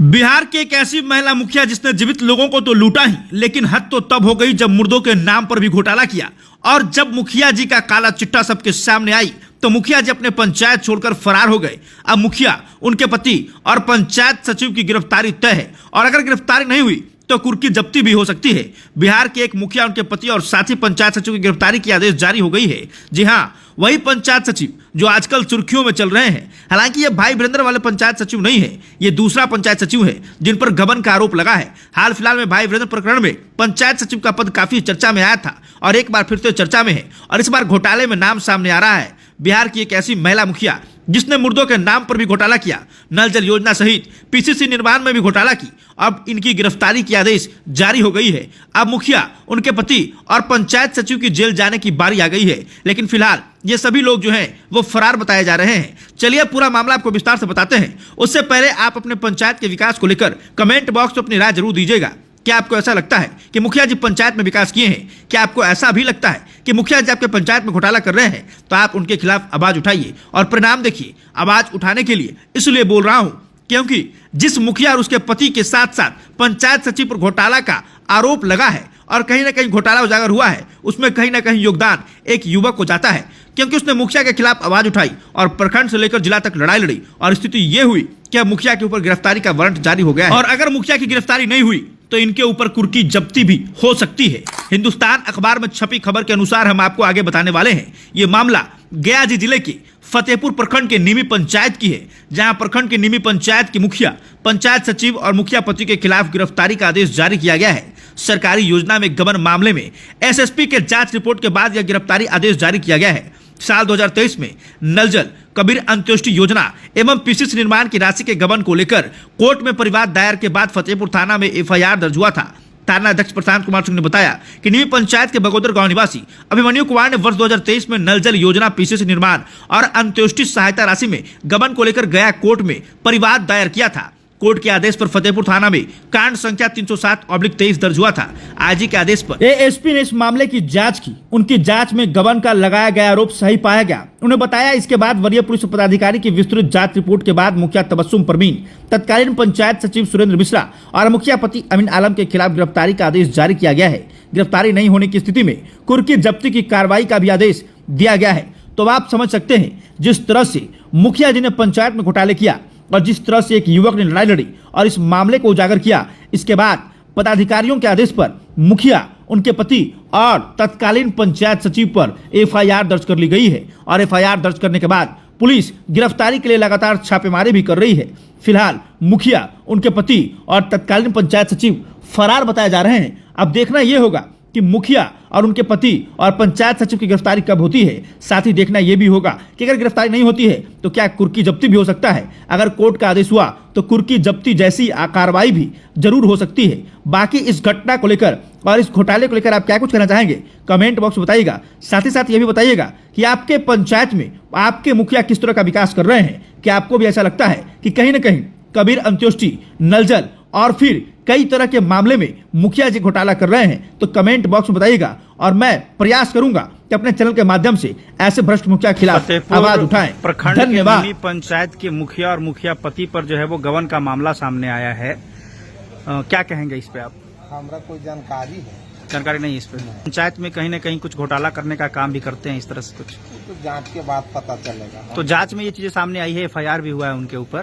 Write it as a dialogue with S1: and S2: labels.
S1: बिहार की एक ऐसी महिला मुखिया जिसने जीवित लोगों को तो लूटा ही, लेकिन हद तो तब हो गई जब मुर्दों के नाम पर भी घोटाला किया। और जब मुखिया जी का काला चिट्ठा सबके सामने आई तो मुखिया जी अपने पंचायत छोड़कर फरार हो गए। अब मुखिया, उनके पति और पंचायत सचिव की गिरफ्तारी तय है और अगर गिरफ्तारी नहीं हुई तो कुर्की जब्ती भी हो सकती है। बिहार के एक मुखिया, उनके पति और साथी पंचायत सचिव की गिरफ्तारी की आदेश जारी हो गई है। जी हाँ, वही पंचायत सचिव जो आजकल सुर्खियों में चल रहे हैं। हालांकि ये भाई वीरेंद्र वाले पंचायत सचिव नहीं है, ये दूसरा पंचायत सचिव है जिन पर गबन का आरोप लगा है। हाल फिलहाल में भाई वीरेंद्र प्रकरण में पंचायत सचिव का पद काफी चर्चा में आया था और एक बार फिर से चर्चा में है और इस बार घोटाले में नाम सामने आ रहा है। बिहार की एक ऐसी महिला मुखिया जिसने मुर्दों के नाम पर भी घोटाला किया, नल जल योजना सहित पीसीसी निर्माण में भी घोटाला की। अब इनकी गिरफ्तारी की आदेश जारी हो गई है। अब मुखिया, उनके पति और पंचायत सचिव की जेल जाने की बारी आ गई है, लेकिन फिलहाल ये सभी लोग जो हैं वो फरार बताए जा रहे हैं। चलिए पूरा मामला आपको विस्तार से बताते हैं। उससे पहले आप अपने पंचायत के विकास को लेकर कमेंट बॉक्स में अपनी राय जरूर दीजिएगा। क्या आपको ऐसा लगता है कि मुखिया जी पंचायत में विकास किए हैं? क्या आपको ऐसा भी लगता है कि मुखिया जी आपके पंचायत में घोटाला कर रहे हैं? तो आप उनके खिलाफ आवाज उठाइए और परिणाम देखिए। आवाज उठाने के लिए इसलिए बोल रहा हूं क्योंकि जिस मुखिया और उसके पति के साथ साथ पंचायत सचिव पर घोटाला का आरोप लगा है और कहीं ना कहीं घोटाला उजागर हुआ है, उसमें कहीं ना कहीं योगदान एक युवक को जाता है, क्योंकि उसने मुखिया के खिलाफ आवाज उठाई और प्रखंड से लेकर जिला तक लड़ाई लड़ी और स्थिति ये हुई कि अब मुखिया के ऊपर गिरफ्तारी का वारंट जारी हो गया है। और अगर मुखिया की गिरफ्तारी नहीं हुई तो इनके ऊपर कुर्की जब्ती भी हो सकती है। हिंदुस्तान अखबार में छपी खबर के अनुसार हम आपको आगे बताने वाले हैं। ये मामला गया जिले के फतेहपुर प्रखंड के निमी पंचायत की है, जहां प्रखंड के निमी पंचायत की मुखिया, पंचायत सचिव और मुखिया पति के खिलाफ गिरफ्तारी का आदेश जारी किया गया है। सरकारी योजना में गबन मामले में एसएसपी के जांच रिपोर्ट के बाद यह गिरफ्तारी आदेश जारी किया गया है। साल 2023 में नल जल, कबीर अंत्योष्टि योजना एवं पीसीसी निर्माण की राशि के गबन को लेकर कोर्ट में परिवाद दायर के बाद फतेहपुर थाना में एफआईआर दर्ज हुआ था। थाना अध्यक्ष प्रशांत कुमार सिंह ने बताया कि निमी पंचायत के बगोदर गांव निवासी अभिमन्यु कुमार ने वर्ष 2023 में नल जल योजना, पीसीसी निर्माण और अंत्योष्टि सहायता राशि में गबन को लेकर गया कोर्ट में परिवाद दायर किया था। कोर्ट के आदेश पर फतेहपुर थाना में कांड संख्या 307/23 दर्ज हुआ था। आईजी के आदेश पर एएसपी ने इस मामले की जांच की। उनकी जांच में गबन का लगाया गया आरोप सही पाया गया। उन्होंने बताया इसके बाद वरीय पुलिस पदाधिकारी की विस्तृत जांच रिपोर्ट के बाद मुखिया तबस्सुम परवीन, तत्कालीन पंचायत सचिव सुरेंद्र मिश्रा और मुखिया पति अमीन आलम के खिलाफ गिरफ्तारी का आदेश जारी किया गया है। गिरफ्तारी नहीं होने की स्थिति में कुर्की जब्ती की कार्रवाई का भी आदेश दिया गया है। तो आप समझ सकते हैं जिस तरह से मुखिया जी ने पंचायत में घोटाले किया और जिस तरह से एक युवक ने लड़ाई लड़ी और इस मामले को उजागर किया, इसके बाद पदाधिकारियों के आदेश पर मुखिया, उनके पति और तत्कालीन पंचायत सचिव पर एफआईआर दर्ज कर ली गई है। और एफआईआर दर्ज करने के बाद पुलिस गिरफ्तारी के लिए लगातार छापेमारी भी कर रही है। फिलहाल मुखिया, उनके पति और तत्कालीन पंचायत सचिव फरार बताए जा रहे हैं। अब देखना यह होगा कि मुखिया और उनके पति और पंचायत सचिव की गिरफ्तारी कब होती है। साथ ही देखना यह भी होगा कि अगर गिरफ्तारी नहीं होती है तो क्या कुर्की जब्ती भी हो सकता है। अगर कोर्ट का आदेश हुआ तो कुर्की जब्ती जैसी कार्रवाई भी जरूर हो सकती है। बाकी इस घटना को लेकर और इस घोटाले को लेकर आप क्या कुछ कहना चाहेंगे, कमेंट बॉक्स में बताइएगा। साथ ही साथ ये भी बताइएगा कि आपके पंचायत में आपके मुखिया किस तरह का विकास कर रहे हैं। क्या आपको भी ऐसा लगता है कि कहीं ना कहीं कबीर अंत्योष्टि, नल जल और फिर कई तरह के मामले में मुखिया जी घोटाला कर रहे हैं? तो कमेंट बॉक्स में बताइएगा और मैं प्रयास करूंगा कि अपने चैनल के माध्यम से ऐसे भ्रष्ट मुखिया के खिलाफ आवाज उठाएं।
S2: प्रखंड के पंचायत के मुखिया और मुखिया पति पर जो है वो गबन का मामला सामने आया है। क्या कहेंगे इस पे आप?
S3: हमरा कोई जानकारी
S2: नहीं है इस पे। पंचायत में कहीं ना कहीं कुछ घोटाला करने का काम भी करते हैं इस तरह से कुछ?
S3: तो जांच के बाद पता चलेगा।
S2: तो जांच में ये चीजें सामने आई है, एफआईआर भी हुआ है उनके ऊपर।